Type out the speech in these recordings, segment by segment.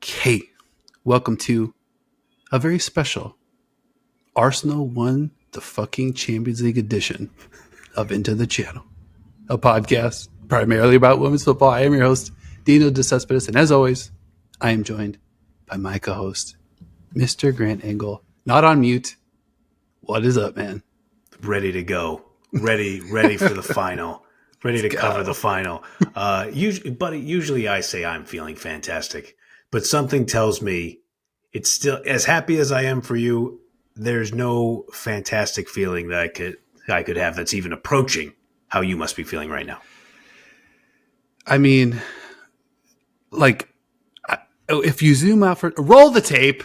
Okay, welcome to a very special Arsenal won the fucking Champions League edition of Into the Channel, a podcast primarily about women's football. I am your host, Dino De Cespedes, and as always, I am joined by my co-host, Mr. Grant Engel. Not on mute. What is up, man? Ready to go. Ready for the final. Ready to cover the final. Usually I say I'm feeling fantastic, but something tells me it's still as happy as I am for you. There's no fantastic feeling that I could have that's even approaching how you must be feeling right now. I mean, like, if you zoom out for roll the tape,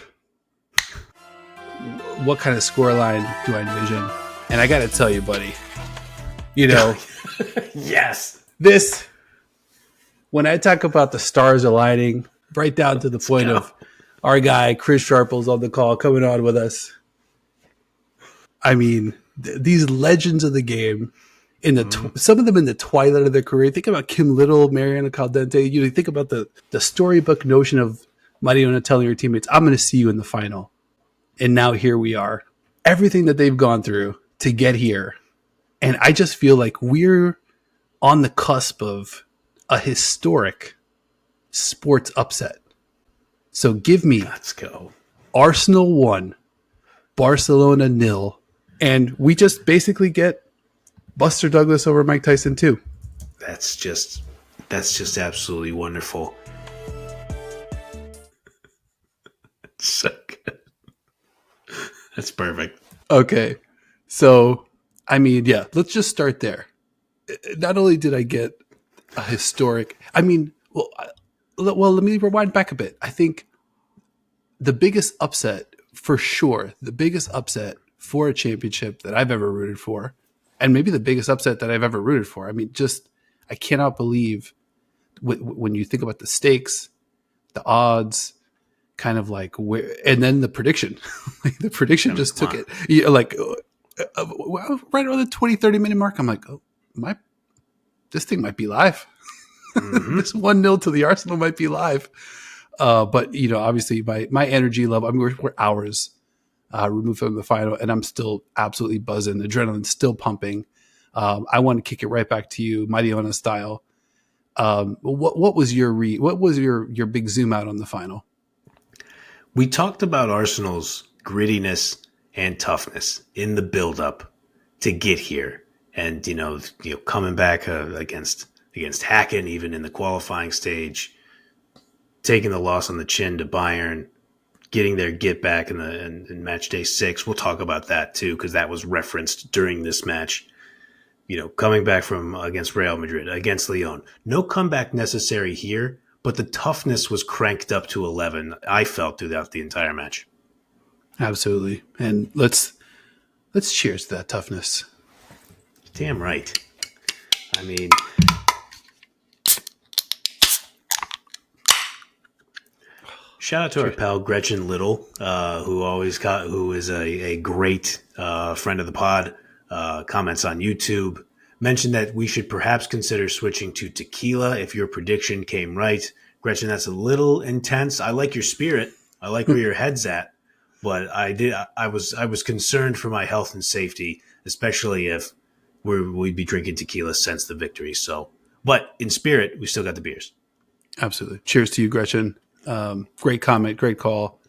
what kind of scoreline do I envision? And I got to tell you, buddy, you know, yes, this, when I talk about the stars aligning, right down to the point of our guy, Chris Sharple's on the call coming on with us. I mean, these legends of the game, in the some of them in the twilight of their career. Think about Kim Little, Mariana Caldente. You think about the storybook notion of Mariona telling her teammates, I'm going to see you in the final. And now here we are. Everything that they've gone through to get here. And I just feel like we're on the cusp of a historic sports upset. So give me, let's go. Arsenal 1, Barcelona 0, and we just basically get Buster Douglas over Mike Tyson 2. That's just absolutely wonderful. So good. That's perfect. Okay. So, I mean, yeah, let's just start there. Not only did I get a historic, I mean, well, let me rewind back a bit. I think the biggest upset, for sure, the biggest upset for a championship that I've ever rooted for, and maybe the biggest upset that I've ever rooted for. I mean, just, I cannot believe when you think about the stakes, the odds, kind of like where, and then the prediction. The prediction just took it. Yeah, like right around the 20, 30 minute mark, I'm like, oh, this thing might be live. Mm-hmm. This 1-0 to the Arsenal might be live. But, you know, obviously my energy level, I mean, we're hours removed from the final, and I'm still absolutely buzzing. Adrenaline's still pumping. I want to kick it right back to you, Mariona style. What was your big zoom out on the final? We talked about Arsenal's grittiness and toughness in the build-up to get here, and you know coming back against Hacken, even in the qualifying stage, taking the loss on the chin to Bayern, getting their get back in match day 6. We'll talk about that too, because that was referenced during this match. You know, coming back from against Real Madrid, against Lyon, no comeback necessary here. But the toughness was cranked up to 11, I felt, throughout the entire match. Absolutely. And let's cheers to that toughness. Damn right. I mean, shout out to our pal Gretchen Little, who is a great friend of the pod, comments on YouTube. Mentioned that we should perhaps consider switching to tequila if your prediction came right. Gretchen, that's a little intense. I like your spirit. I like where your head's at. But I was concerned for my health and safety, especially if we'd be drinking tequila since the victory. So, but in spirit, we still got the beers. Absolutely. Cheers to you, Gretchen. Great comment. Great call.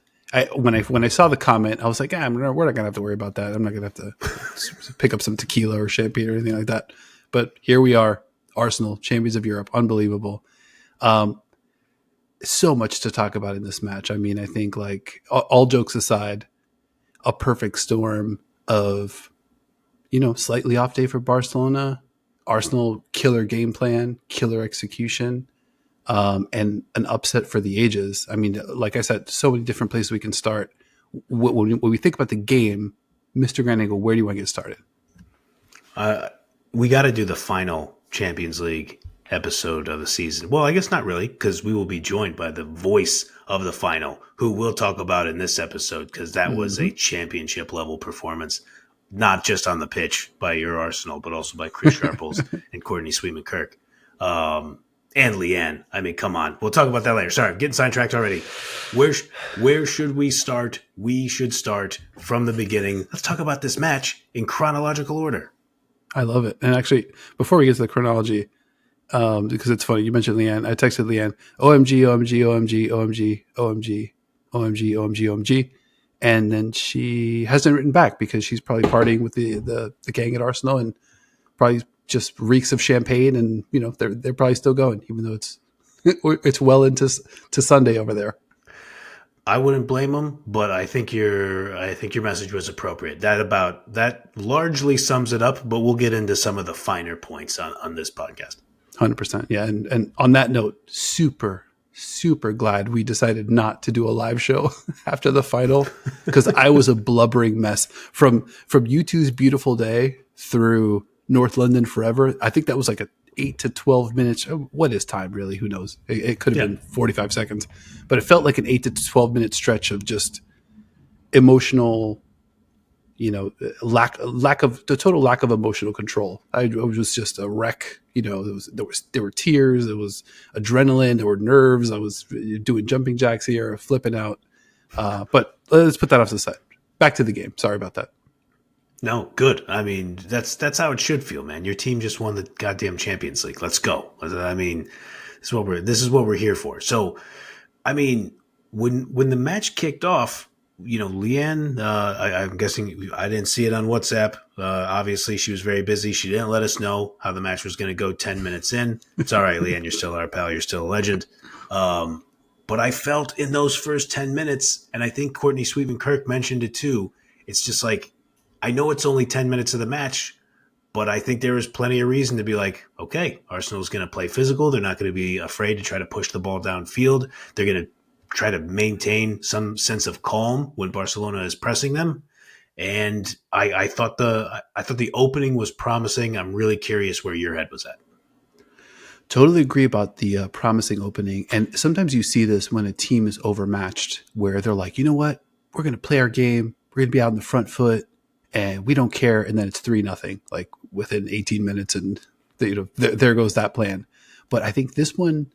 When I saw the comment, I was like, we're not going to have to worry about that. I'm not going to have to pick up some tequila or champagne or anything like that. But here we are, Arsenal, champions of Europe. Unbelievable. So much to talk about in this match. I mean, I think, like, all jokes aside, a perfect storm of, slightly off day for Barcelona, Arsenal, killer game plan, killer execution, and an upset for the ages. I mean, like I said, so many different places we can start. When we think about the game, Mr. Grand Angle, where do you want to get started? We got to do the final Champions League episode of the season. Well, I guess not really, because we will be joined by the voice of the final, who we'll talk about in this episode, because that was a championship level performance, not just on the pitch by your Arsenal, but also by Chris Sharples and Courtney Sweetman-Kirk. and Leanne. I mean, come on. We'll talk about that later. Sorry, I'm getting sidetracked already. Where where should we start? We should start from the beginning. Let's talk about this match in chronological order. I love it. And actually, before we get to the chronology, because it's funny, you mentioned Leanne. I texted Leanne, OMG, OMG, OMG, OMG, OMG, OMG, OMG, OMG. And then she hasn't written back because she's probably partying with the gang at Arsenal and probably just reeks of champagne. And, they're probably still going, even though it's well into to Sunday over there. I wouldn't blame them, but I think your message was appropriate. That largely sums it up, but we'll get into some of the finer points on this podcast. 100%. Yeah. And on that note, super, super glad we decided not to do a live show after the final because I was a blubbering mess from U2's Beautiful Day through North London Forever. I think that was like a 8 to 12 minutes. What is time really? Who knows? It could have been 45 seconds, but it felt like an 8 to 12-minute stretch of just emotional, total lack of emotional control. I was just a wreck. There were tears, there was adrenaline, there were nerves. I was doing jumping jacks here, flipping out. But let's put that off to the side. Back to the game. Sorry about that. No, good. I mean, that's how it should feel, man. Your team just won the goddamn Champions League. Let's go. I mean, this is what we're here for. So, I mean, when the match kicked off, Leanne, I'm guessing I didn't see it on WhatsApp. Obviously, she was very busy. She didn't let us know how the match was going to go 10 minutes in. It's all right, Leanne. You're still our pal. You're still a legend. But I felt in those first 10 minutes, and I think Courtney Sweetman-Kirk mentioned it too, it's just like, I know it's only 10 minutes of the match, but I think there is plenty of reason to be like, okay, Arsenal's going to play physical. They're not going to be afraid to try to push the ball downfield. They're going to try to maintain some sense of calm when Barcelona is pressing them. And I thought the opening was promising. I'm really curious where your head was at. Totally agree about the promising opening. And sometimes you see this when a team is overmatched where they're like, you know what? We're going to play our game. We're going to be out on the front foot and we don't care. And then it's 3-0, like within 18 minutes. And there goes that plan. But I think this one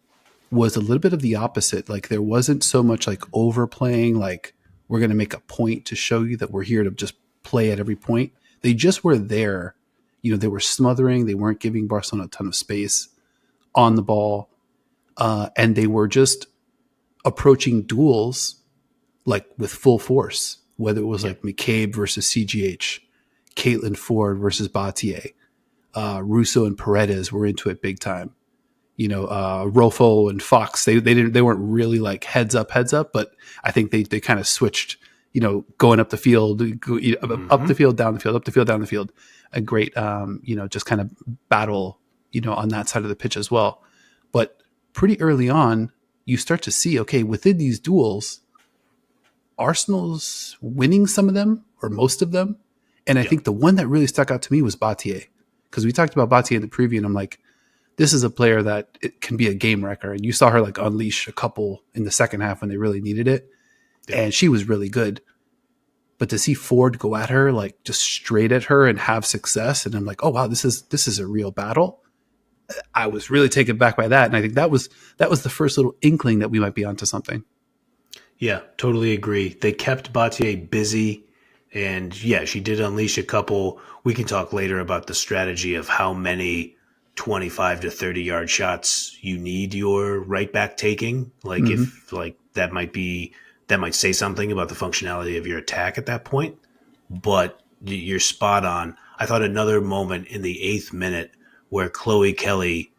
was a little bit of the opposite. Like there wasn't so much like overplaying, like we're going to make a point to show you that we're here to just play at every point. They just were there. They were smothering. They weren't giving Barcelona a ton of space on the ball. And they were just approaching duels like with full force, whether it was like McCabe versus CGH, Caitlin Ford versus Battier, Russo and Paredes were into it big time. Rolfo and Fox, they weren't really like heads up, but I think they kind of switched, going up the field, up the field, down the field, up the field, down the field. A great, just kind of battle, on that side of the pitch as well. But pretty early on, you start to see, okay, within these duels, Arsenal's winning some of them or most of them. And I think the one that really stuck out to me was Battier, because we talked about Battier in the preview and I'm like, this is a player that it can be a game wrecker. And you saw her like unleash a couple in the second half when they really needed it. Yeah. And she was really good. But to see Ford go at her, like just straight at her and have success. And I'm like, oh, wow, this is a real battle. I was really taken back by that. And I think that was the first little inkling that we might be onto something. Yeah, totally agree. They kept Battier busy. And yeah, she did unleash a couple. We can talk later about the strategy of how many 25 to 30 yard shots you need your right back taking. Like if like that might say something about the functionality of your attack at that point, but you're spot on. I thought another moment in the 8th minute where Chloe Kelly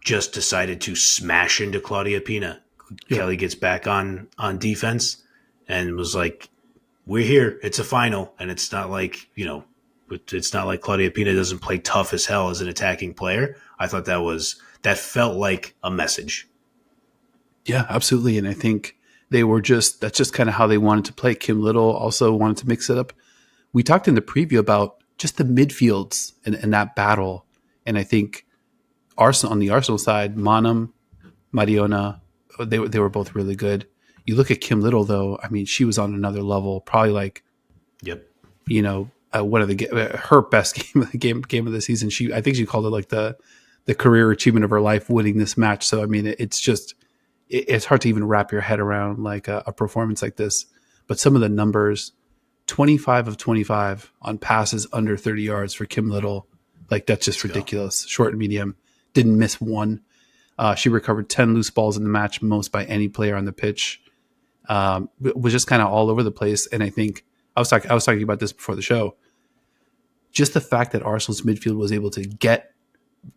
just decided to smash into Claudia Pina. Yeah. Kelly gets back on defense and was like, we're here. It's a final. And it's not like, it's not like Claudia Pina doesn't play tough as hell as an attacking player. I thought that felt like a message. Yeah, absolutely. And I think that's just kind of how they wanted to play. Kim Little also wanted to mix it up. We talked in the preview about just the midfields and that battle. And I think on the Arsenal side, Manam, Mariona, they were both really good. You look at Kim Little though, I mean, she was on another level, probably like, one of her best game of the season. I think she called it like the the career achievement of her life winning this match. So I mean, it's hard to even wrap your head around like a performance like this. But some of the numbers, 25 of 25 on passes under 30 yards for Kim Little, like that's just ridiculous. Short and medium, didn't miss one. She recovered 10 loose balls in the match, most by any player on the pitch. Was just kind of all over the place. And I think I was talking about this before the show. Just the fact that Arsenal's midfield was able to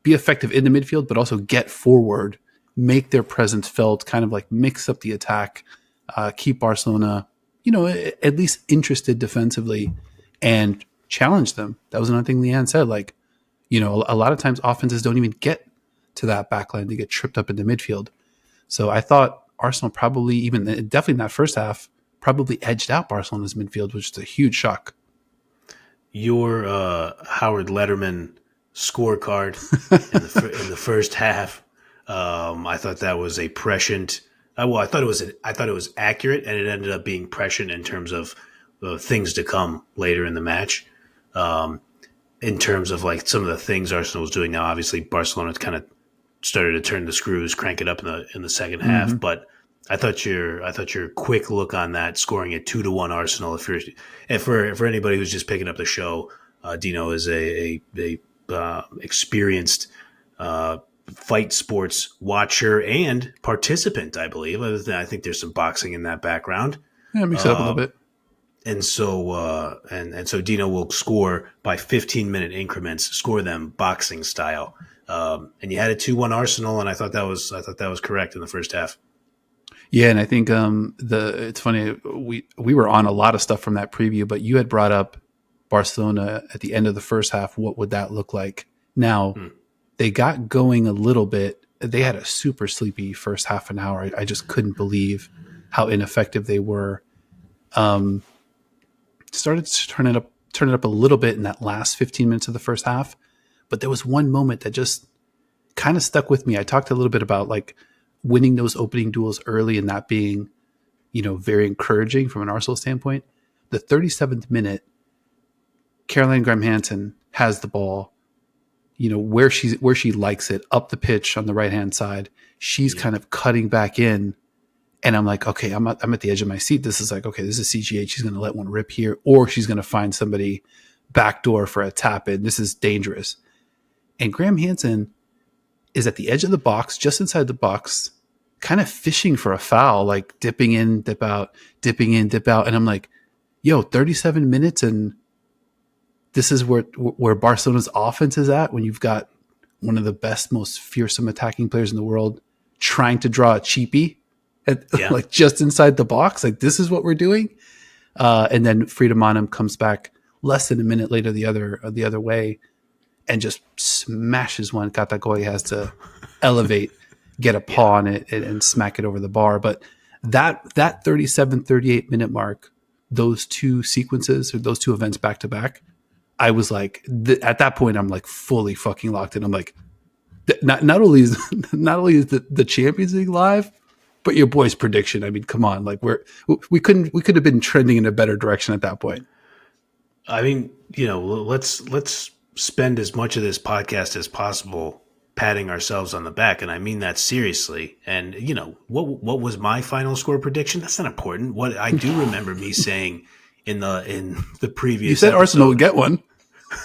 be effective in the midfield, but also get forward, make their presence felt, kind of like mix up the attack, keep Barcelona, at least interested defensively, and challenge them. That was another thing Leanne said. Like, a lot of times offenses don't even get to that backline; they get tripped up in the midfield. So I thought Arsenal probably, definitely in that first half, probably edged out Barcelona's midfield, which is a huge shock. Your Howard Letterman scorecard in the first half, I thought that was a prescient. I thought it was accurate, and it ended up being prescient in terms of things to come later in the match. In terms of like some of the things Arsenal was doing now, obviously Barcelona kind of started to turn the screws, crank it up in the second half. But I thought your quick look on that, scoring at 2-1 Arsenal. For anybody who's just picking up the show, Dino is a experienced fight sports watcher and participant, I believe. I think there's some boxing in that background. Yeah, mix it up a little bit. And so so Dino will score by 15-minute increments, score them boxing style. And you had a 2-1 Arsenal, and I thought that was correct in the first half. Yeah, and I think it's funny, we were on a lot of stuff from that preview, but you had brought up Barcelona at the end of the first half. What would that look like? Now, they got going a little bit. They had a super sleepy first half an hour. I just couldn't believe how ineffective they were. Started to turn it up a little bit in that last 15 minutes of the first half, but there was one moment that just kind of stuck with me. I talked a little bit about like winning those opening duels early and that being, very encouraging from an Arsenal standpoint. The 37th minute, Caroline Graham-Hansen has the ball, where she likes it, up the pitch on the right-hand side. She's kind of cutting back in, and I'm like, okay, I'm at the edge of my seat. This is like, okay, this is CGH. She's going to let one rip here, or she's going to find somebody backdoor for a tap in. This is dangerous. And Graham-Hansen is at the edge of the box, just inside the box, kind of fishing for a foul, like dipping in, dip out, dipping in, dip out. And I'm like, 37 minutes, and this is where Barcelona's offense is at when you've got one of the best, most fearsome attacking players in the world trying to draw a cheapie like just inside the box. Like, this is what we're doing. And then Frida Maanum comes back less than a minute later the other way and just smashes one. Katagoy has to elevate, get a paw on it, and smack it over the bar. But that 37, 38 minute mark, those two sequences or those two events back to back, I was like, at that point, I'm like fully fucking locked in. I'm like, not only is the Champions League live, but your boy's prediction. I mean, come on, like we could have been trending in a better direction at that point. I mean, let's spend as much of this podcast as possible patting ourselves on the back, and I mean that seriously. And what was my final score prediction? That's not important. What I do remember me saying in the previous, you said episode, Arsenal would get one.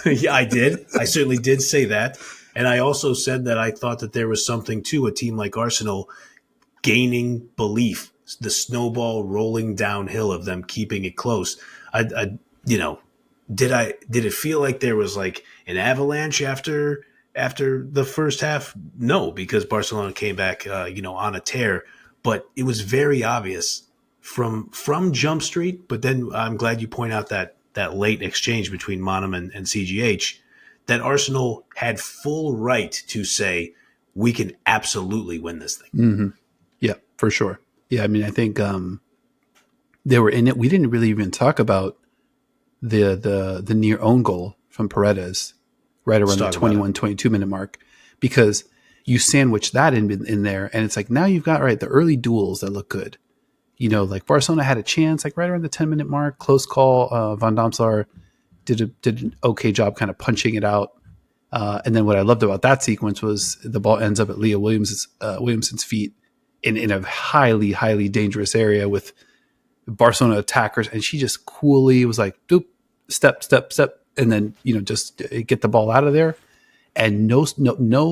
Yeah, I did. I certainly did say that, and I also said that I thought that there was something to a team like Arsenal gaining belief, the snowball rolling downhill of them keeping it close. Did it feel like there was like an avalanche after the first half? No, because Barcelona came back, on a tear. But it was very obvious from Jump Street. But then I'm glad you point out that late exchange between Maanum and CGH, that Arsenal had full right to say, we can absolutely win this thing. Mm-hmm. Yeah, for sure. Yeah, I mean, I think they were in it. We didn't really even talk about the near own goal from Paredes right around the 21, 22 minute mark, because you sandwich that in there, and it's like now you've got the early duels that look good. Like Barcelona had a chance like right around the 10-minute mark, close call. Van Damselaar did an okay job kind of punching it out. And then what I loved about that sequence was the ball ends up at Williamson's feet in a highly, highly dangerous area with Barcelona attackers. And she just coolly was like, doop, step, step, step. And then, just get the ball out of there. And no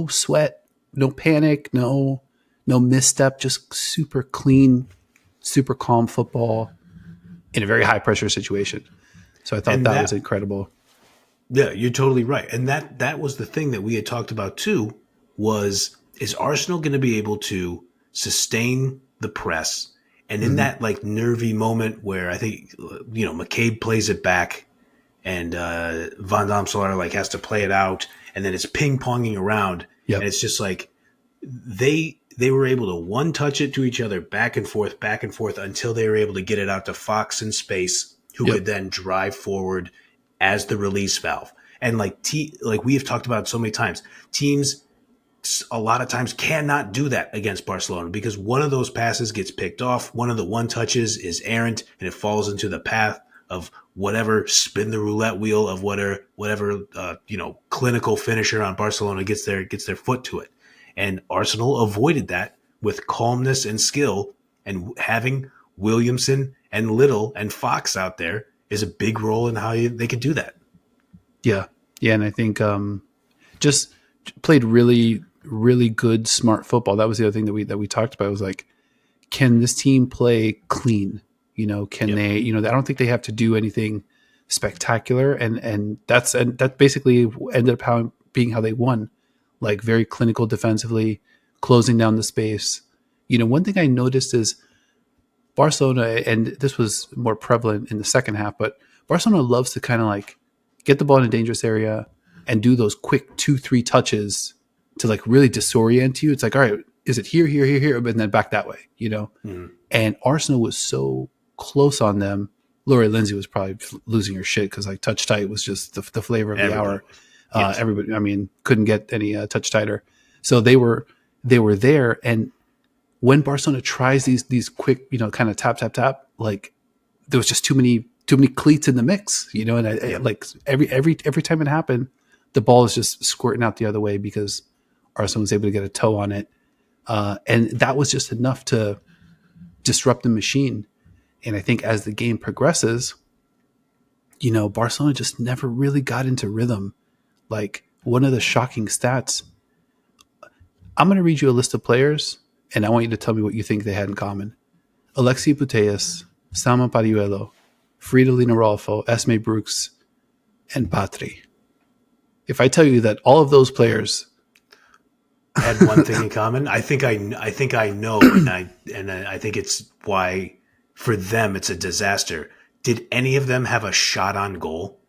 sweat, no panic, no misstep, just super clean, super calm football in a very high pressure situation. So I thought And that was incredible. yeah, you're totally right. And that was the thing that we had talked about too, is Arsenal going to be able to sustain the press? And in that like nervy moment where I think, McCabe plays it back and Van Damselaar like has to play it out, and then it's ping ponging around, Yep. and it's just like they were able to one touch it to each other back and forth until they were able to get it out to Fox in space, who Yep. could then drive forward as the release valve. And like we have talked about so many times, teams a lot of times cannot do that against Barcelona because one of those passes gets picked off. One of the one touches is errant and it falls into the path of whatever spin the roulette wheel of whatever clinical finisher on Barcelona gets their foot to it. And Arsenal avoided that with calmness and skill, and having Williamson and Little and Fox out there is a big role in how they could do that. Yeah. Yeah. And I think just played really, really good, smart football. That was the other thing that we talked about. It was like, can this team play clean? Can they, I don't think they have to do anything spectacular. And that basically ended up being how they won, like very clinical defensively, closing down the space. One thing I noticed is Barcelona, and this was more prevalent in the second half, but Barcelona loves to kind of like get the ball in a dangerous area and do those quick 2-3 touches to like really disorient you. It's like, all right, is it here, here, here, here, and then back that way, And Arsenal was so close on them. Lori Lindsay was probably losing her shit because like touch tight was just the flavor of the hour. Yes. Everybody, couldn't get any touch tighter. So they were there, and when Barcelona tries these quick, kind of tap, like there was just too many cleats in the mix, and I like every time it happened, the ball is just squirting out the other way because Arsenal was able to get a toe on it. And that was just enough to disrupt the machine. And I think as the game progresses, Barcelona just never really got into rhythm. Like one of the shocking stats, I'm going to read you a list of players, and I want you to tell me what you think they had in common. Alexia Putellas, Salma Pariuelo, Fridolina Rolfo, Esme Brooks, and Patri. If I tell you that all of those players had one thing in common, I think I know, and I think it's why for them it's a disaster. Did any of them have a shot on goal?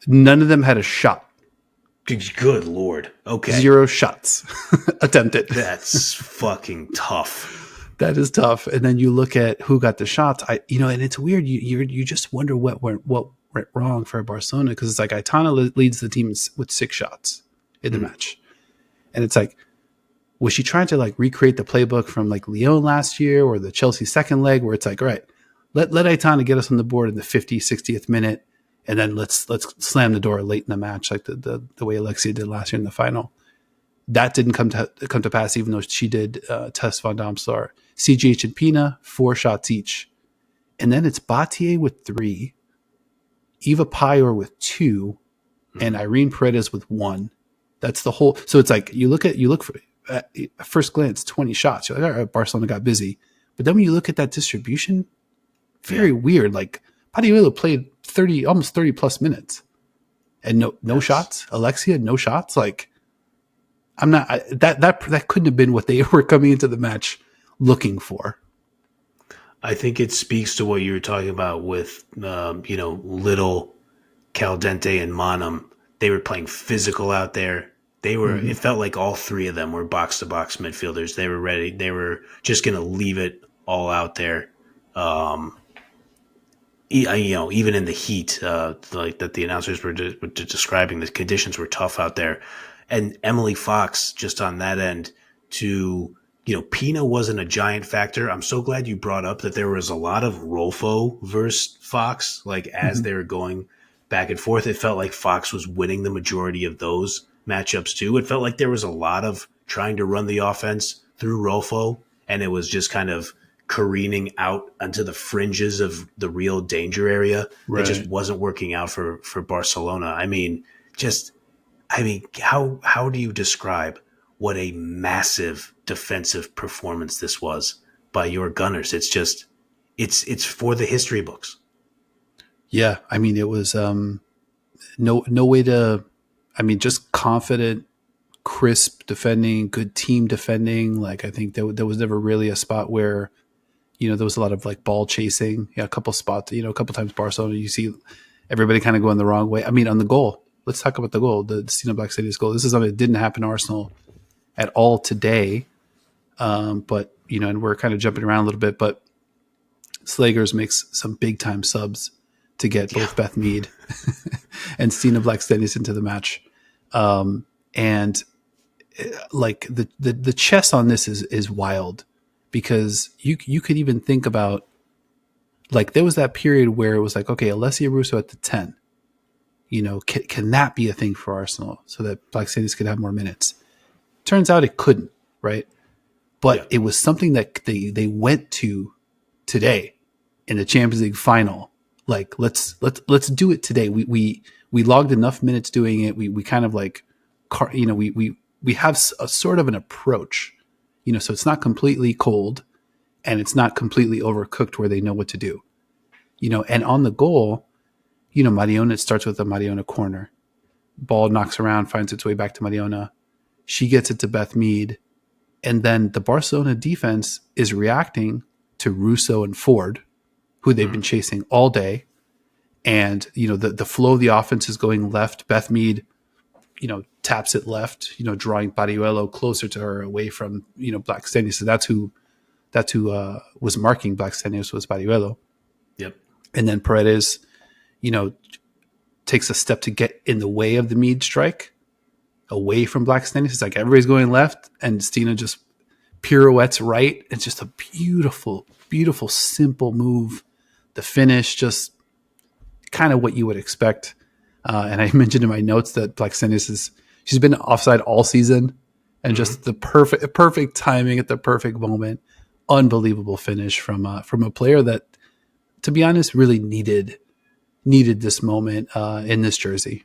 None of them had a shot. Good Lord. Okay. 0 shots attempted. That's fucking tough. That is tough. And then you look at who got the shots. And it's weird. You just wonder what went wrong for Barcelona, because it's like Aitana leads the team with 6 shots in the match. And it's like, was she trying to like recreate the playbook from like Lyon last year or the Chelsea second leg, where it's like, all right, let Aitana get us on the board in the 50th, 60th minute, and then let's slam the door late in the match, like the way Alexia did last year in the final. That didn't come to pass, even though she did test Van Damselaar. CGH and Pina, 4 shots each. And then it's Batier with 3, Eva Pyor with 2, and Irene Paredes with 1. That's the whole. So it's like you look for at first glance 20 shots. You're like, all right, Barcelona got busy, but then when you look at that distribution, very weird. Like Padiuelo played almost 30 plus minutes, and no shots. Alexia, no shots. Like that couldn't have been what they were coming into the match looking for. I think it speaks to what you were talking about with Little, Caldente, and Monum. They were playing physical out there. They were. It felt like all 3 of them were box to box midfielders. They were ready. They were just going to leave it all out there. Even in the heat, like that the announcers were describing, the conditions were tough out there. And Emily Fox, just on that end, Pina wasn't a giant factor. I'm so glad you brought up that there was a lot of Rolfo versus Fox, like as they were going back and forth. It felt like Fox was winning the majority of those matchups too. It felt like there was a lot of trying to run the offense through Rolfo, and it was just kind of careening out onto the fringes of the real danger area. It just Right. wasn't working out for Barcelona. How do you describe what a massive defensive performance this was by your Gunners? It's for the history books. Yeah. I mean, it was no way to. I mean, just confident, crisp defending, good team defending. Like I think there was never really a spot where there was a lot of like ball chasing. Yeah, a couple spots. A couple times Barcelona, you see everybody kind of going the wrong way. I mean, on the goal. Let's talk about the goal, the Stina Black City's goal. This is something that didn't happen to Arsenal at all today. But and we're kind of jumping around a little bit, but Slagers makes some big time subs to get both Beth Mead and Stina Blackstenius into the match. And like the chess on this is wild because you could even think about like there was that period where it was like, okay, Alessia Russo at the 10, can that be a thing for Arsenal so that Blackstenius could have more minutes? Turns out it couldn't, right? But it was something that they went to today in the Champions League final. Like let's do it today. We logged enough minutes doing it. We kind of like, we have a sort of an approach, so it's not completely cold and it's not completely overcooked where they know what to do, and on the goal, Mariona, it starts with a Mariona corner. Ball knocks around, finds its way back to Mariona. She gets it to Beth Mead. And then the Barcelona defense is reacting to Russo and Ford, who they've been chasing all day. And, the flow of the offense is going left. Beth Mead, taps it left, drawing Pariuelo closer to her away from, Blackstenius. So that's who was marking Blackstenius was Pariuelo. Yep. And then Paredes, takes a step to get in the way of the Mead strike, away from Blackstenius. It's like everybody's going left and Stina just pirouettes right. It's just a beautiful, beautiful, simple move. The finish, just kind of what you would expect. And I mentioned in my notes that Blackstenius she's been offside all season and just the perfect timing at the perfect moment. Unbelievable finish from a player that, to be honest, really needed this moment in this jersey.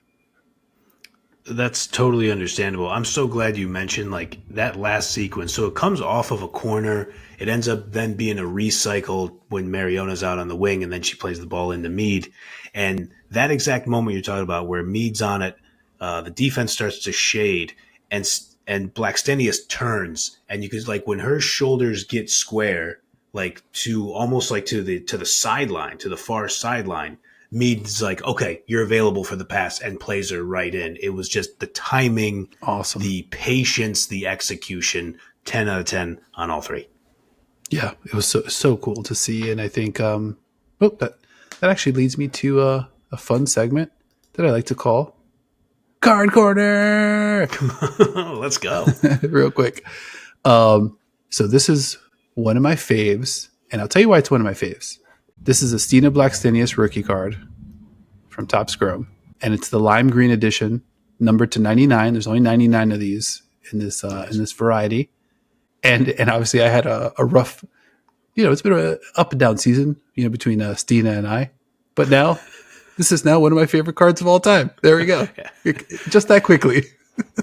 That's totally understandable. I'm so glad you mentioned like that last sequence. So it comes off of a corner. It ends up then being a recycle when Mariona's out on the wing and then she plays the ball into Mead. And that exact moment you're talking about where Mead's on it, the defense starts to shade and Blackstenius turns and you could like when her shoulders get square, like to almost like to the sideline, to the far sideline, Mead's like, okay, you're available for the pass and plays her right in. It was just the timing, Awesome. the patience, the execution, 10 out of 10 on all three. Yeah, it was so cool to see. And I think that actually leads me to a fun segment that I like to call Card Corner. Let's go. Real quick. So this is one of my faves, and I'll tell you why it's one of my faves. This is a Stina Blackstenius rookie card from Top Scrum, and it's the lime green edition, numbered to 99. There's only 99 of these in this variety, and obviously I had a rough, it's been an up and down season, between Stina and I, but now this is now one of my favorite cards of all time. There we go, just that quickly.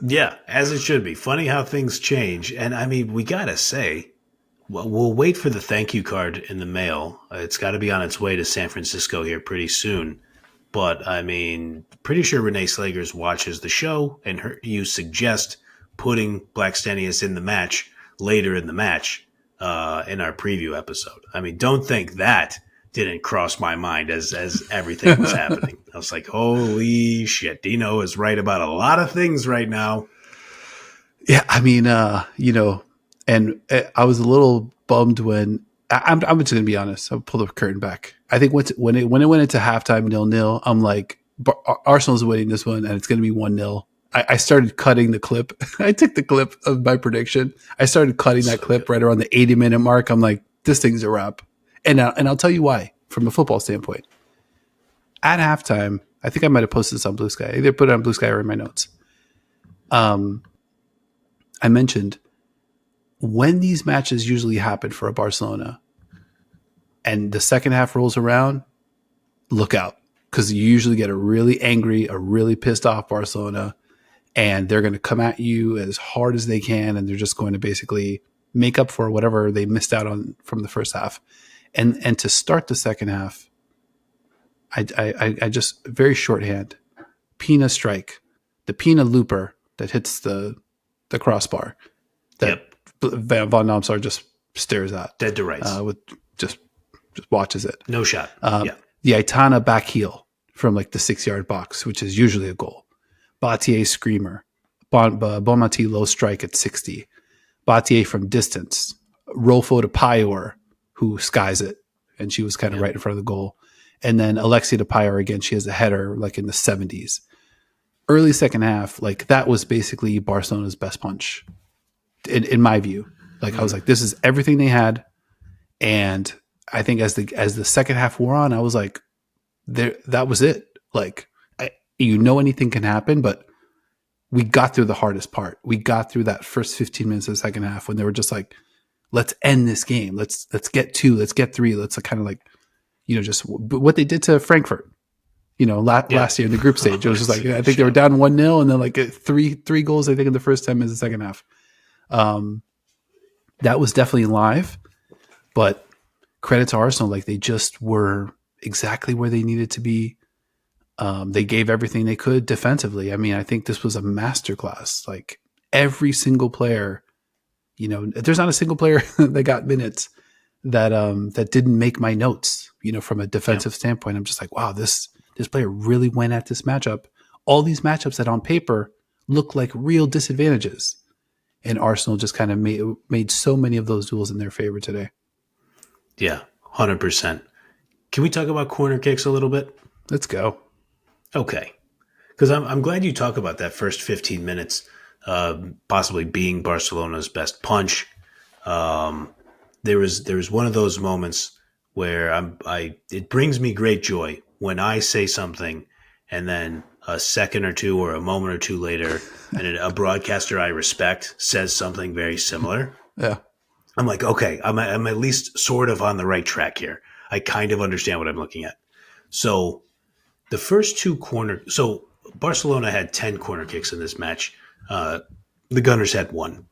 Yeah, as it should be. Funny how things change, and I mean, we gotta say. Well, we'll wait for the thank you card in the mail. It's got to be on its way to San Francisco here pretty soon. But, I mean, pretty sure Renee Slagers watches the show, and you suggest putting Blackstenius in the match later in the match in our preview episode. I mean, don't think that didn't cross my mind as everything was happening. I was like, holy shit, Dino is right about a lot of things right now. Yeah, I mean, and I was a little bummed when I'm just going to be honest. I'll pull the curtain back. I think when it went into halftime 0-0, I'm like, Arsenal's winning this one, and it's going to be 1-0. I started cutting the clip. I took the clip of my prediction. I started cutting that clip right around the 80-minute mark. I'm like, this thing's a wrap. And I'll tell you why, from a football standpoint. At halftime, I think I might have posted this on Blue Sky. I either put it on Blue Sky or in my notes. I mentioned when these matches usually happen for a Barcelona and the second half rolls around, look out, because you usually get a really angry, a really pissed off Barcelona, and they're going to come at you as hard as they can, and they're just going to basically make up for whatever they missed out on from the first half. And to start the second half, I just very shorthand, Pina strike, the Pina looper that hits the crossbar that Van Domsar just stares at, dead to rights, with just watches it. No shot. The Aitana back heel from like the 6-yard box, which is usually a goal. Battier screamer, Bonmati low strike at 60. Battier from distance, Rolfo to Payor, who skies it, and she was kind of right in front of the goal. And then Alexia to Payor again, she has a header like in the 70s. Early second half, like that was basically Barcelona's best punch, in my view. Like I was like, this is everything they had, and I think as the second half wore on, I was like, that was it. Like, anything can happen, but we got through the hardest part. We got through that first 15 minutes of the second half when they were just like, let's end this game. Let's get 2, let's get 3. Let's kind of like, just what they did to Frankfurt, last year in the group stage. It was just like, I think they were down 1-0 and then like three goals, I think, in the first 10 minutes of the second half. That was definitely live, but credit to Arsenal. Like they just were exactly where they needed to be. They gave everything they could defensively. I mean, I think this was a masterclass. Like every single player, there's not a single player that got minutes that didn't make my notes, from a defensive standpoint. I'm just like, wow, this player really went at this matchup. All these matchups that on paper look like real disadvantages. And Arsenal just kind of made so many of those duels in their favor today. Yeah, 100%. Can we talk about corner kicks a little bit? Let's go. Okay. Because I'm glad you talk about that first 15 minutes possibly being Barcelona's best punch. There was one of those moments where it brings me great joy when I say something and then a second or two or a moment or two later, and a broadcaster I respect says something very similar. Yeah. I'm like, okay, I'm at least sort of on the right track here. I kind of understand what I'm looking at. So the first two so Barcelona had 10 corner kicks in this match. The Gunners had 1.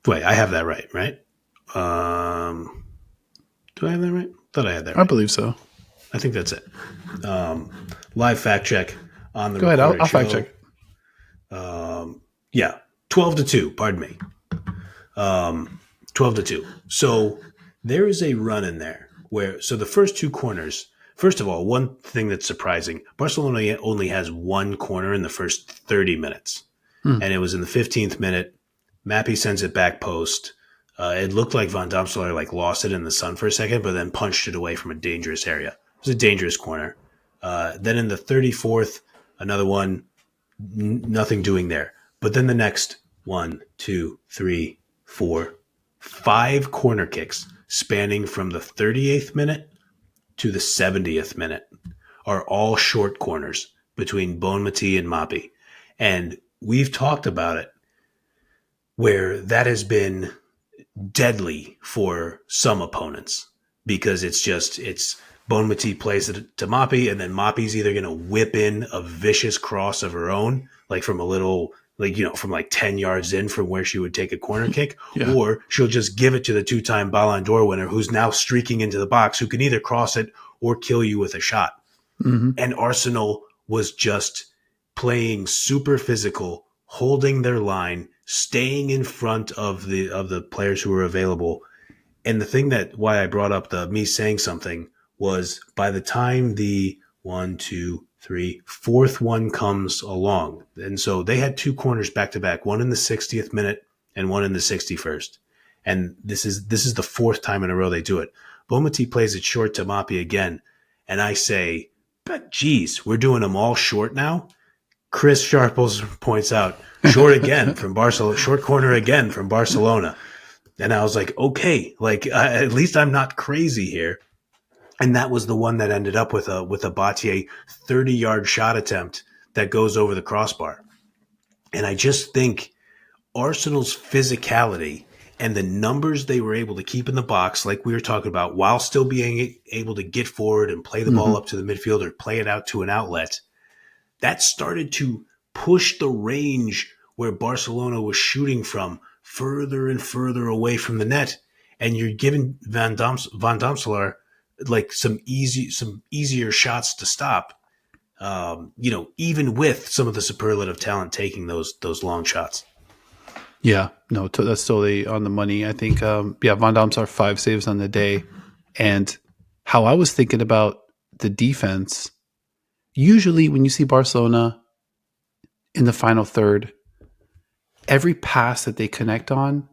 Wait, I have that right? Do I have that right? Thought I had that right. I believe so. I think that's it. Live fact check on the. Go ahead. I'll fact check. 12-2. Pardon me. 12-2. So there is a run in there so the first two corners. First of all, one thing that's surprising: Barcelona only has 1 corner in the first 30 minutes, and it was in the 15th minute. Mappy sends it back post. It looked like Van Domselaar lost it in the sun for a second, but then punched it away from a dangerous area. It was a dangerous corner. Then in the 34th, another one, nothing doing there. But then the next 1, 2, 3, 4, 5 corner kicks spanning from the 38th minute to the 70th minute are all short corners between Bonmati and Mappy. And we've talked about it where that has been deadly for some opponents because it's Bonmati plays it to Mappy, and then Mappy's either going to whip in a vicious cross of her own, from a little, from 10 yards in from where she would take a corner kick, or she'll just give it to the 2-time Ballon d'Or winner who's now streaking into the box, who can either cross it or kill you with a shot. Mm-hmm. And Arsenal was just playing super physical, holding their line, staying in front of the players who were available. And the thing why I brought up me saying something was by the time the 1, 2, 3, 4th one comes along. And so they had 2 corners back to back, one in the 60th minute and one in the 61st. And this is the 4th time in a row they do it. Bonmati plays it short to Mappy again. And I say, but geez, we're doing them all short now. Chris Sharples points out, short again from Barcelona, short corner again from Barcelona. And I was like, okay, at least I'm not crazy here. And that was the one that ended up with a Battier 30-yard shot attempt that goes over the crossbar. And I just think Arsenal's physicality and the numbers they were able to keep in the box, like we were talking about, while still being able to get forward and play the ball Hmm. up to the midfield or play it out to an outlet, that started to push the range where Barcelona was shooting from further and further away from the net. And you're giving Van Domselaar like some easier shots to stop. Even with some of the superlative talent taking those long shots. Yeah, no, that's totally on the money. I think, Van Dom's are 5 saves on the day. And how I was thinking about the defense, usually when you see Barcelona in the final third, every pass that they connect on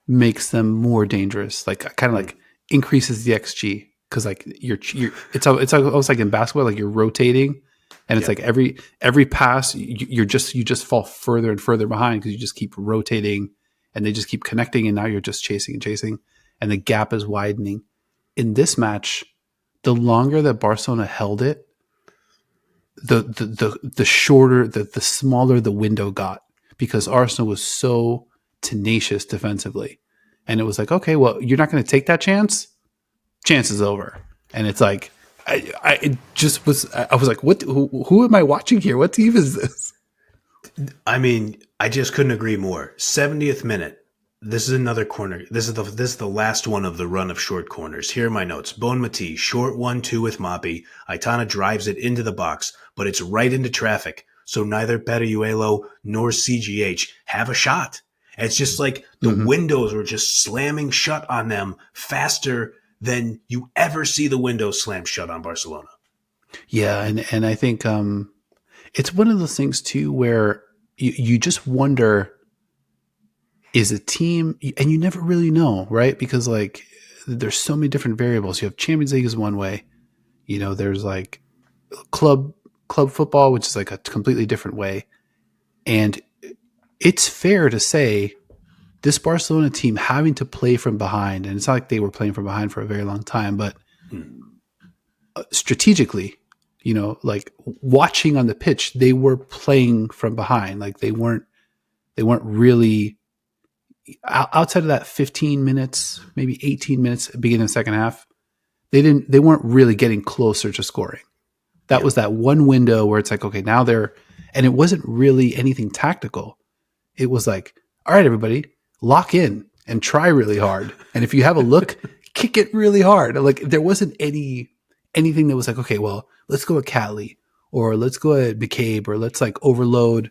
makes them more dangerous. Like kind of like increases the XG because like it's almost like in basketball, like you're rotating, and it's Yep. like every pass you just fall further and further behind because you just keep rotating, and they just keep connecting, and now you're just chasing and chasing, and the gap is widening. In this match, the longer that Barcelona held it, the shorter the smaller the window got because Arsenal was so tenacious defensively. And it was like, okay, well, you're not going to take that chance. Chance is over. And it's like, it just was. I was like, what? Who am I watching here? What team is this? I mean, I just couldn't agree more. 70th minute. This is another corner. This is the last one of the run of short corners. Here are my notes. Bonmati, short 1-2 with Moppy. Aitana drives it into the box, but it's right into traffic. So neither Perejuelo nor CGH have a shot. And it's just like the Mm-hmm. windows were just slamming shut on them faster than you ever see the windows slam shut on Barcelona. Yeah, and I think it's one of those things too where you just wonder, is a team, and you never really know, right? Because like there's so many different variables. You have Champions League is one way. There's like club club football, which is like a completely different way. And it's fair to say this Barcelona team having to play from behind, and it's not like they were playing from behind for a very long time, but strategically, like watching on the pitch, they were playing from behind. Like they weren't really outside of that 15 minutes, maybe 18 minutes beginning of the second half. They weren't really getting closer to scoring. That Yep. was that one window where it's like, okay, now and it wasn't really anything tactical. It was like, all right, everybody, lock in and try really hard. And if you have a look, kick it really hard. Like there wasn't anything that was like, okay, well, let's go at Catley or let's go at McCabe or let's like overload,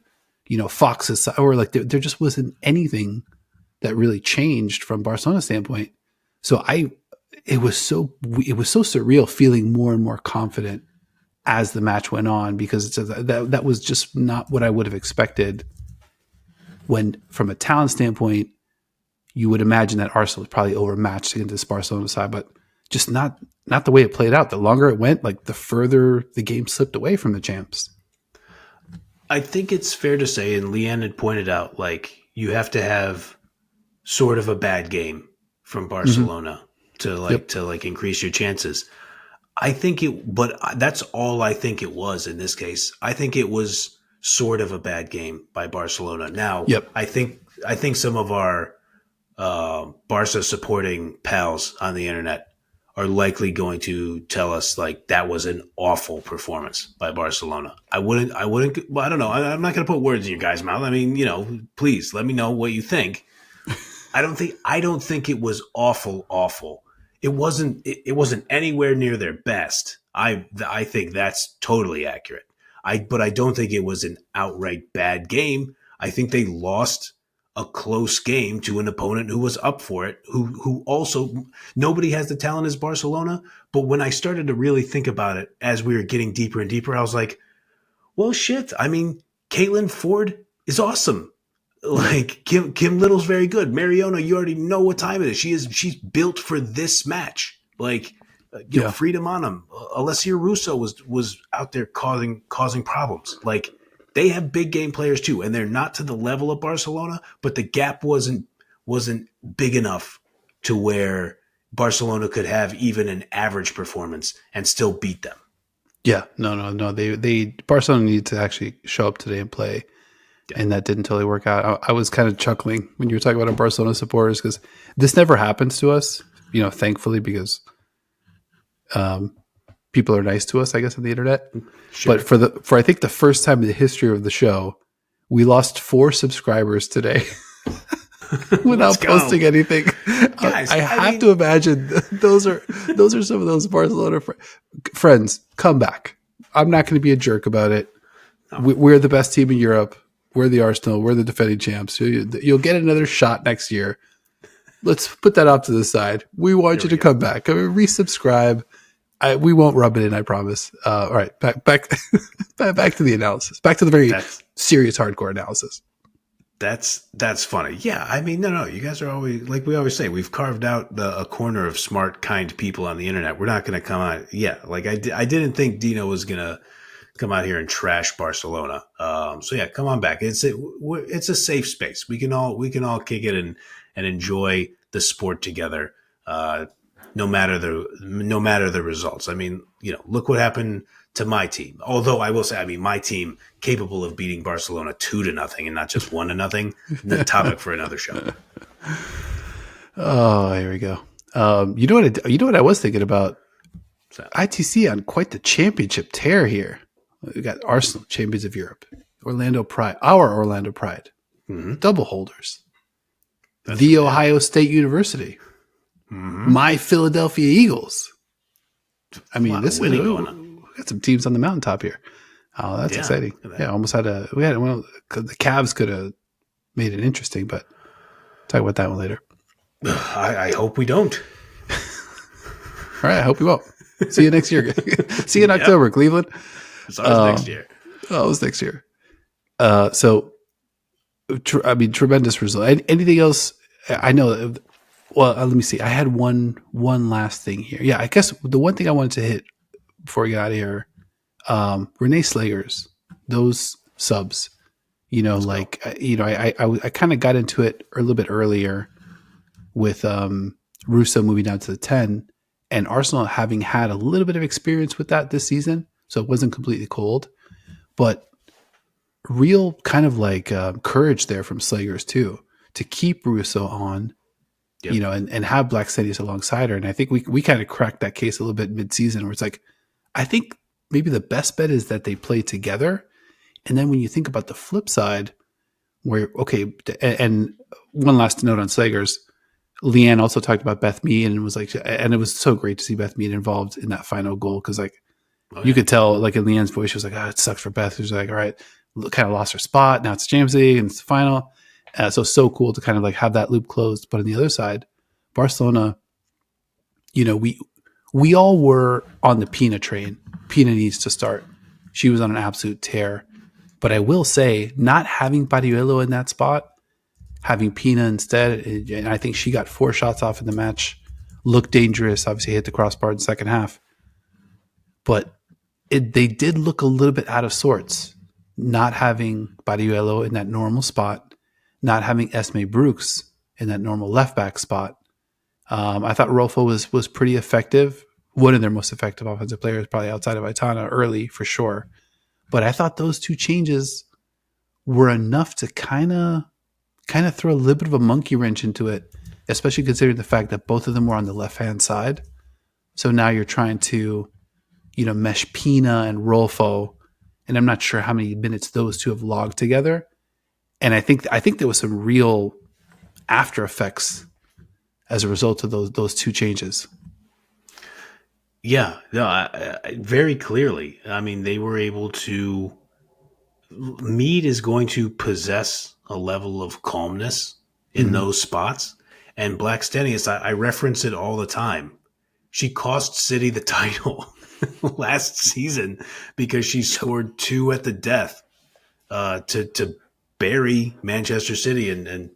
Fox's, or like there just wasn't anything that really changed from Barcelona's standpoint. So it was so surreal feeling more and more confident as the match went on because that was just not what I would have expected. When from a talent standpoint, you would imagine that Arsenal was probably overmatched against this Barcelona side, but just not the way it played out. The longer it went, like the further the game slipped away from the champs. I think it's fair to say, and Leanne had pointed out, like you have to have sort of a bad game from Barcelona to increase your chances. I think but that's all I think it was in this case. I think it was sort of a bad game by Barcelona. Now, Yep. I think some of our Barca supporting pals on the internet are likely going to tell us like that was an awful performance by Barcelona. I wouldn't, well, I don't know. I'm not going to put words in your guys' mouth. I mean, please let me know what you think. I don't think it was awful. It wasn't anywhere near their best. I think that's totally accurate. But I don't think it was an outright bad game. I think they lost a close game to an opponent who was up for it, who also nobody has the talent as Barcelona. But when I started to really think about it as we were getting deeper and deeper, I was like, well, shit. I mean, Caitlin Ford is awesome. Right. Like Kim Little's very good. Mariona, you already know what time it is. She's built for this match. Like Yeah. Frida Monum, Alessia Russo was out there causing problems. Like they have big game players too, and they're not to the level of Barcelona, but the gap wasn't big enough to where Barcelona could have even an average performance and still beat them. Yeah, no. They Barcelona needed to actually show up today and play, Yeah. and that didn't totally work out. I was kind of chuckling when you were talking about our Barcelona supporters because this never happens to us, thankfully, because people are nice to us, I guess, on the internet. Sure. But for I think the first time in the history of the show, we lost 4 subscribers today without posting anything. Guys, I have to imagine those are some of those Barcelona friends. Come back. I'm not going to be a jerk about it. No. We're the best team in Europe. We're the Arsenal. We're the defending champs. You'll get another shot next year. Let's put that off to the side. We want you to come back. I mean, resubscribe. We won't rub it in, I promise. All right, back to the analysis. Back to the very serious, hardcore analysis. That's funny. Yeah, I mean, no. You guys are always, like we always say, we've carved out a corner of smart, kind people on the internet. We're not going to come out. Yeah, like I didn't think Dino was going to come out here and trash Barcelona. So yeah, come on back. It's a safe space. We can all kick it and enjoy the sport together. No matter the results. I mean, look what happened to my team. Although I will say, I mean, my team capable of beating Barcelona 2-0 and not just 1-0. The topic for another show. Oh, here we go. You know what I was thinking about? ITC on quite the championship tear here. We got Arsenal, champions of Europe, Orlando Pride, our Orlando Pride, double holders, The Ohio State University. My Philadelphia Eagles. I mean, this is going on. We got some teams on the mountaintop here. Oh, that's exciting. Yeah, almost had the Cavs could have made it interesting, but talk about that one later. I hope we don't. All right, I hope we won't. See you next year. See you in October, Cleveland. It's always next year. Oh, it was next year. Tremendous result. Anything else? I know. Well, let me see. I had one last thing here. Yeah, I guess the one thing I wanted to hit before we get out of here, Renee Slagers, those subs. I kind of got into it a little bit earlier with Russo moving down to the 10, and Arsenal having had a little bit of experience with that this season, so it wasn't completely cold, but real kind of like courage there from Slagers too to keep Russo on. Yep. And have Blackstenius alongside her. And I think we kind of cracked that case a little bit mid-season where it's like, I think maybe the best bet is that they play together. And then when you think about the flip side, where, okay, and one last note on Slagers, Leanne also talked about Beth Mead and was like, and it was so great to see Beth Mead involved in that final goal. Cause you could tell like in Leanne's voice, she was like, it sucks for Beth. She was like, all right, kind of lost her spot. Now it's Champions League and it's the final. So cool to kind of like have that loop closed. But on the other side, Barcelona, we all were on the Pina train. Pina needs to start. She was on an absolute tear. But I will say, not having Pariuelo in that spot, having Pina instead, and I think she got 4 shots off in the match, looked dangerous, obviously hit the crossbar in the second half. But they did look a little bit out of sorts, not having Pariuelo in that normal spot, not having Esme Brooks in that normal left back spot. I thought Rolfo was pretty effective. One of their most effective offensive players, probably outside of Aitana early for sure. But I thought those 2 changes were enough to kind of throw a little bit of a monkey wrench into it, especially considering the fact that both of them were on the left-hand side. So now you're trying to, mesh Pina and Rolfo, and I'm not sure how many minutes those 2 have logged together. And I think there was some real after effects as a result of those 2 changes. Yeah, no, very clearly. I mean, they were able to. Mead is going to possess a level of calmness in those spots, and Blackstenius, I reference it all the time. She cost City the title last season because she scored 2 at the death to bury Manchester City and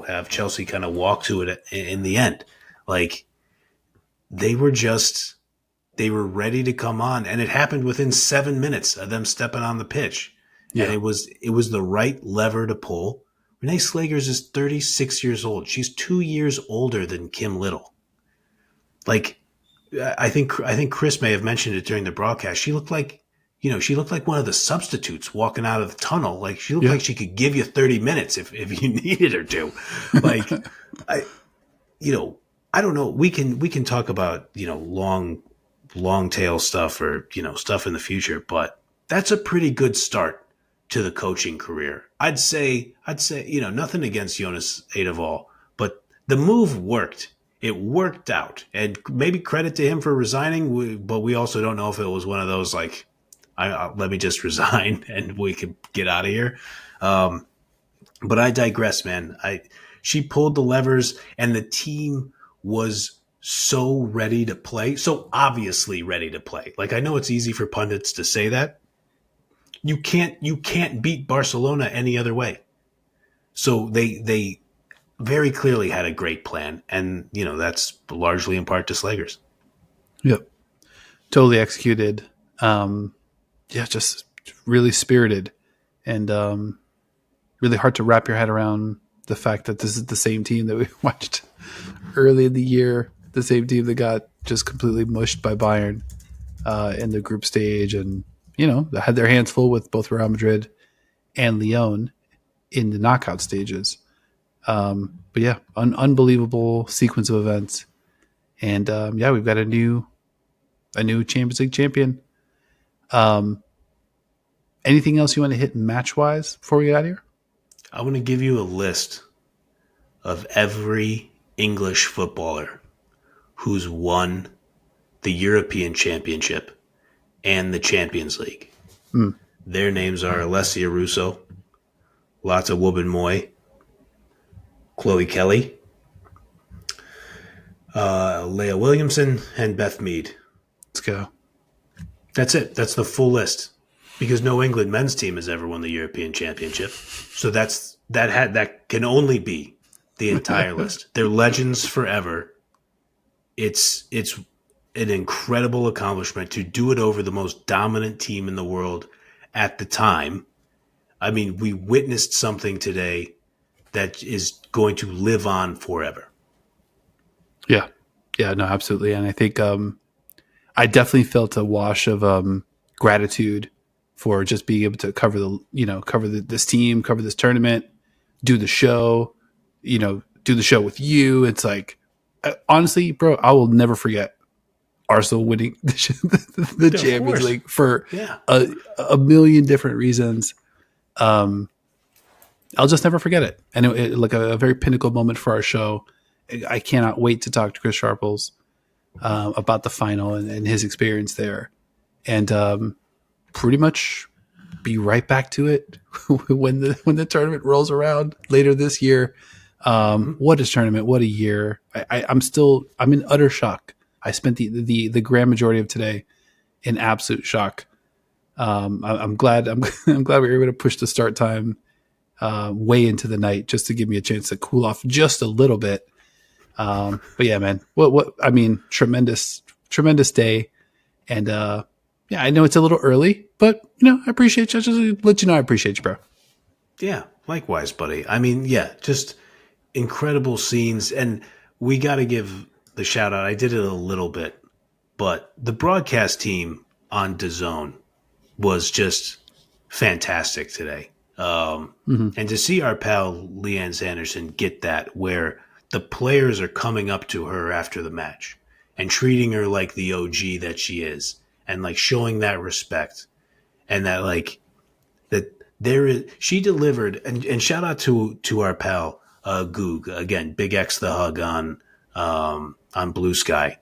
have Chelsea kind of walk to it in the end. Like they were ready to come on, and it happened within 7 minutes of them stepping on the pitch. Yeah. And it was the right lever to pull. Renee Slagers is 36 years old. She's 2 years older than Kim Little. like I think Chris may have mentioned it during the broadcast. She looked like she looked like one of the substitutes walking out of the tunnel. Like she looked Yeah. like she could give you 30 minutes if you needed her to. Like I you know, I don't know. We can talk about, long tail stuff or, stuff in the future, but that's a pretty good start to the coaching career. I'd say, nothing against Jonas Eidevall, but the move worked. It worked out. And maybe credit to him for resigning, but we also don't know if it was one of those like, let me just resign and we can get out of here. Um, but I digress, man. She pulled the levers, and the team was so ready to play, so obviously ready to play. Like I know it's easy for pundits to say that. You can't beat Barcelona any other way. So they very clearly had a great plan, and that's largely in part to Slagers. Yep. Totally executed. Yeah, just really spirited, and really hard to wrap your head around the fact that this is the same team that we watched early in the year, the same team that got just completely mushed by Bayern in the group stage, and had their hands full with both Real Madrid and Lyon in the knockout stages. But yeah, unbelievable sequence of events, and yeah, we've got a new Champions League champion. Um, Anything else you want to hit match wise before we get out of here? I want to give you a list of every English footballer who's won the European Championship and the Champions League. Mm. Their names are Alessia Russo, Lotta Woban-Moy, Chloe Kelly, Leah Williamson, and Beth Mead. Let's go. That's it. That's the full list. Because no England men's team has ever won the European Championship. So that can only be the entire list. They're legends forever. It's an incredible accomplishment to do it over the most dominant team in the world at the time. I mean, we witnessed something today that is going to live on forever. Yeah. Yeah, no, absolutely. And I think I definitely felt a wash of gratitude for just being able to cover this team, cover this tournament, do the show, do the show with you. It's like, honestly, bro, I will never forget Arsenal winning the Champions course. League for Yeah. a million different reasons. I'll just never forget it. And it like a very pinnacle moment for our show. I cannot wait to talk to Chris Sharples about the final and his experience there. And pretty much be right back to it when the tournament rolls around later this year. What a tournament! What a year! I'm in utter shock. I spent the grand majority of today in absolute shock. I'm glad I'm glad we were able to push the start time way into the night just to give me a chance to cool off just a little bit. But yeah, man, what I mean, tremendous day, and yeah, I know it's a little early, but I appreciate you. Just let you know I appreciate you, bro. Yeah, likewise, buddy. I mean, yeah, just incredible scenes. And we got to give the shout out. I did it a little bit, but the broadcast team on DAZN was just fantastic today. And to see our pal Leanne Sanderson get that, where the players are coming up to her after the match and treating her like the OG that she is, and like showing that respect, and that like that she delivered. And shout out to our pal Goog again, Big X the Hug on Blue Sky,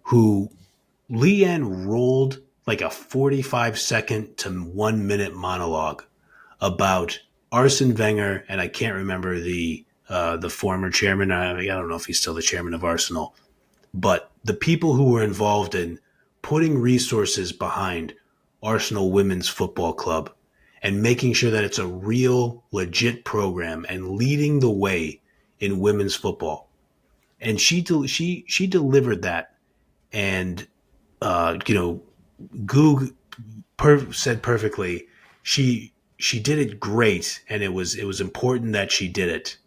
who Leanne rolled like a 45-second to 1 minute monologue about Arsene Wenger, and I can't remember the former chairman. I don't know if he's still the chairman of Arsenal, but the people who were involved in putting resources behind Arsenal Women's Football Club and making sure that it's a real, legit program and leading the way in women's football. And she delivered that, and Goog said perfectly. She did it great, and it was important that she did it.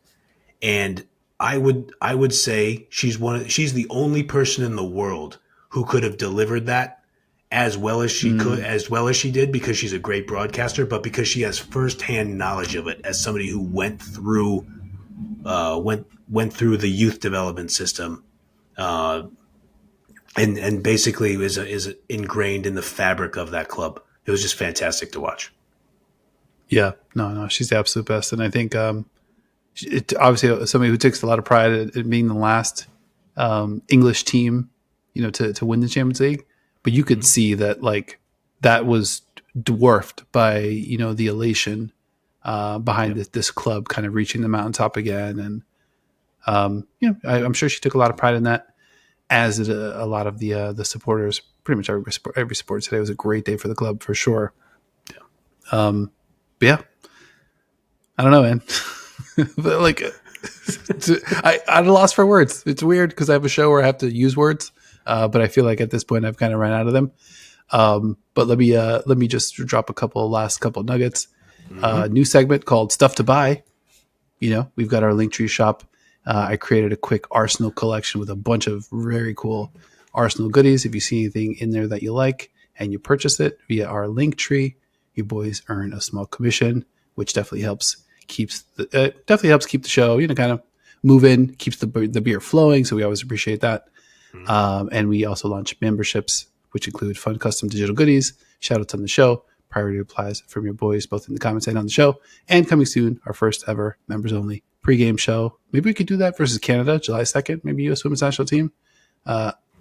And I would say she's the only person in the world who could have delivered that as well as she could, Mm, as well as she did, because she's a great broadcaster, but because she has firsthand knowledge of it as somebody who went through the youth development system, uh, and basically is ingrained in the fabric of that club. It was just fantastic to watch. yeah, no, she's the absolute best, and I think obviously somebody who takes a lot of pride at being the last English team, to win the Champions League. But you could see that like that was dwarfed by the elation behind Yep. this club kind of reaching the mountaintop again, and I'm sure she took a lot of pride in that, as did a lot of the supporters. Pretty much every sport today was a great day for the club for sure. Um, but yeah, I don't know, man. But like, I'm at a loss for words. It's weird because I have a show where I have to use words, but I feel like at this point I've kind of run out of them. But let me just drop a last couple nuggets. Mm-hmm. New segment called Stuff to Buy. We've got our Linktree shop. I created a quick Arsenal collection with a bunch of very cool Arsenal goodies. If you see anything in there that you like and you purchase it via our Linktree, you boys earn a small commission, which definitely helps keep the show kind of moving, keeps the beer flowing. So we always appreciate that. And we also launch memberships, which include fun custom digital goodies, shout outs on the show, priority replies from your boys, both in the comments and on the show. And coming soon, our first ever members only pregame show. Maybe we could do that versus Canada, July 2nd, maybe U.S. Women's National Team.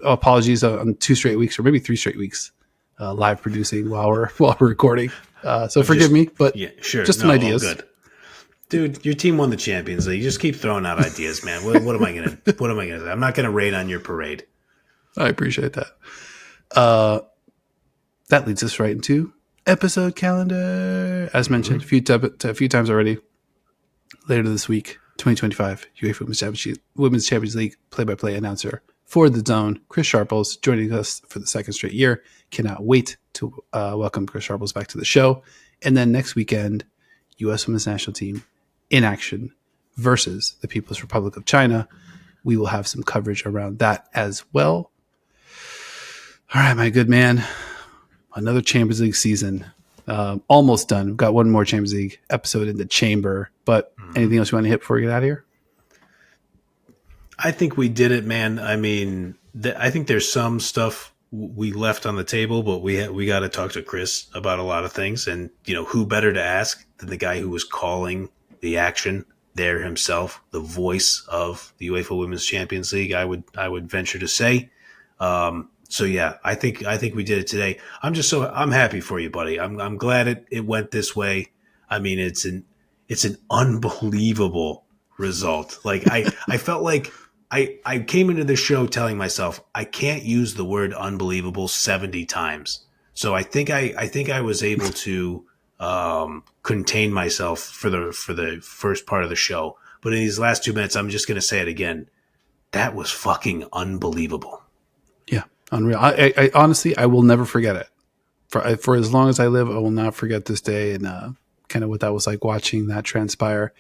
Apologies on 2 straight weeks or maybe 3 straight weeks live producing while we're recording. So forgive me, but Yeah, sure. just No, some all ideas. good. Dude, your team won the Champions League. You just keep throwing out ideas, man. What am I gonna say? I'm not gonna rain on your parade. I appreciate that. That leads us right into episode calendar. As mentioned a few times already, later this week, 2025 UEFA Women's Champions League play-by-play announcer for the Zone, Chris Sharples, joining us for the second straight year. Cannot wait to welcome Chris Sharples back to the show. And then next weekend, U.S. Women's National Team in action versus the People's Republic of China. We will have some coverage around that as well. All right, my good man. Another Champions League season. Almost done. We've got one more Champions League episode in the chamber. But anything else you want to hit before we get out of here? I think we did it, man. I mean, I think there's some stuff we left on the table, but we got to talk to Chris about a lot of things. And, who better to ask than the guy who was calling the action there himself, the voice of the UEFA Women's Champions League, I would venture to say. So yeah, I think we did it today. I'm happy for you, buddy. I'm glad it went this way. I mean, it's an unbelievable result. Like I felt like I came into the show telling myself I can't use the word unbelievable 70 times. So I think I was able to contain myself for the first part of the show. But in these last 2 minutes, I'm just going to say it again. That was fucking unbelievable. Yeah, unreal. I honestly, I will never forget it. For as long as I live, I will not forget this day and kind of what that was like watching that transpire.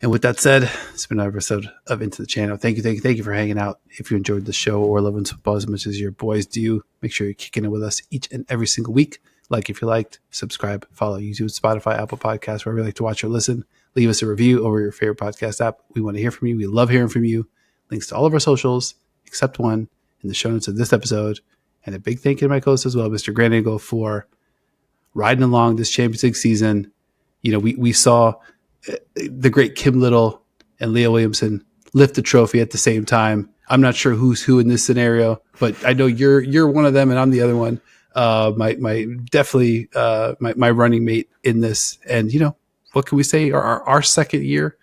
And with that said, it's been another episode of Into the Channel. Thank you for hanging out. If you enjoyed the show or loving football as much as your boys do, make sure you're kicking it with us each and every single week. Like if you liked, subscribe, follow YouTube, Spotify, Apple Podcasts, wherever you like to watch or listen. Leave us a review over your favorite podcast app. We want to hear from you. We love hearing from you. Links to all of our socials, except one, in the show notes of this episode. And a big thank you to my co-host as well, Mr. Grand Eagle, for riding along this Champions League season. We saw the great Kim Little and Leah Williamson lift the trophy at the same time. I'm not sure who's who in this scenario, but I know you're one of them and I'm the other one. My running mate in this. And what can we say? Our second year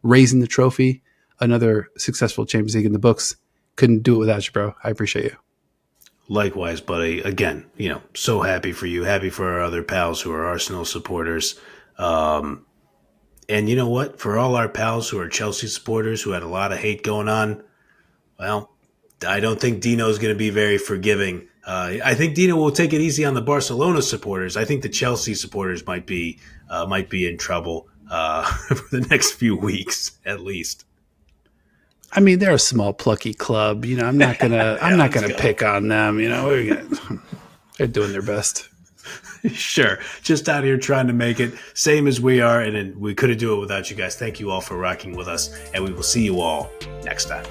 raising the trophy, another successful Champions League in the books. Couldn't do it without you, bro. I appreciate you. Likewise, buddy. Again, so happy for you. Happy for our other pals who are Arsenal supporters. And you know what? For all our pals who are Chelsea supporters who had a lot of hate going on, well, I don't think Dino's going to be very forgiving. I think Dino will take it easy on the Barcelona supporters. I think the Chelsea supporters might be in trouble for the next few weeks, at least. I mean, they're a small, plucky club. You know, I'm not gonna I'm Yeah, not let's gonna go. pick on them. You know, they're doing their best. Sure. Just out here trying to make it, same as we are, and we couldn't do it without you guys. Thank you all for rocking with us, and we will see you all next time.